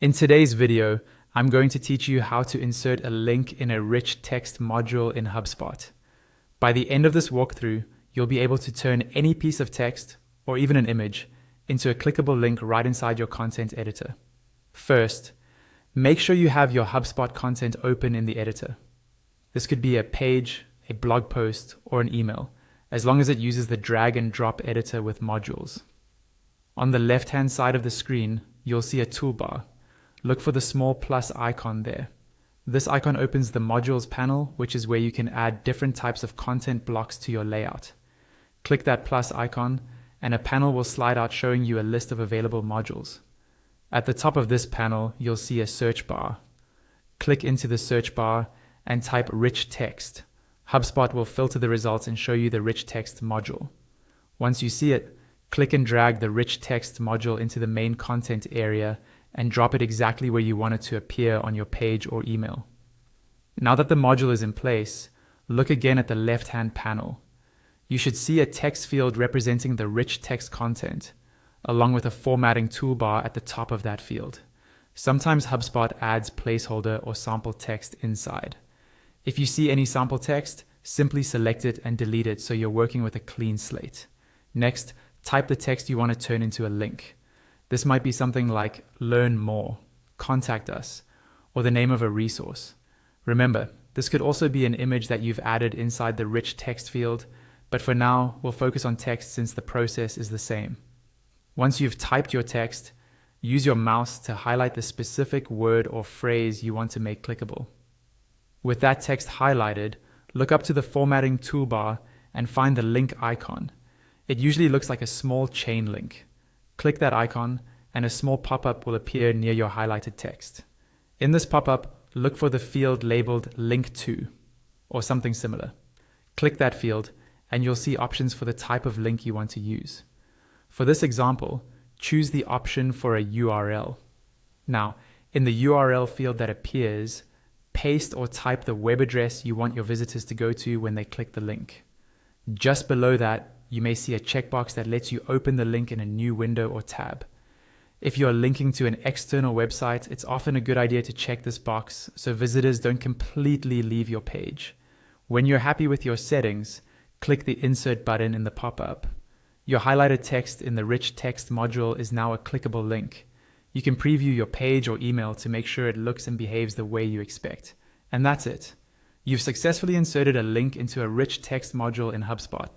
In today's video, I'm going to teach you how to insert a link in a rich text module in HubSpot. By the end of this walkthrough, you'll be able to turn any piece of text, or even an image, into a clickable link right inside your content editor. First, make sure you have your HubSpot content open in the editor. This could be a page, a blog post, or an email, as long as it uses the drag and drop editor with modules. On the left-hand side of the screen, you'll see a toolbar. Look for the small plus icon there. This icon opens the modules panel, which is where you can add different types of content blocks to your layout. Click that plus icon, and a panel will slide out showing you a list of available modules. At the top of this panel, you'll see a search bar. Click into the search bar and type rich text. HubSpot will filter the results and show you the rich text module. Once you see it, click and drag the rich text module into the main content area and drop it exactly where you want it to appear on your page or email. Now that the module is in place, look again at the left-hand panel. You should see a text field representing the rich text content, along with a formatting toolbar at the top of that field. Sometimes HubSpot adds placeholder or sample text inside. If you see any sample text, simply select it and delete it so you're working with a clean slate. Next, type the text you want to turn into a link. This might be something like learn more, contact us, or the name of a resource. Remember, this could also be an image that you've added inside the rich text field, but for now, we'll focus on text since the process is the same. Once you've typed your text, use your mouse to highlight the specific word or phrase you want to make clickable. With that text highlighted, look up to the formatting toolbar and find the link icon. It usually looks like a small chain link. Click that icon, and a small pop-up will appear near your highlighted text. In this pop-up, look for the field labeled Link To, or something similar. Click that field, and you'll see options for the type of link you want to use. For this example, choose the option for a URL. Now, in the URL field that appears, paste or type the web address you want your visitors to go to when they click the link. Just below that, you may see a checkbox that lets you open the link in a new window or tab. If you're linking to an external website, it's often a good idea to check this box so visitors don't completely leave your page. When you're happy with your settings, click the Insert button in the pop-up. Your highlighted text in the rich text module is now a clickable link. You can preview your page or email to make sure it looks and behaves the way you expect. And that's it. You've successfully inserted a link into a rich text module in HubSpot.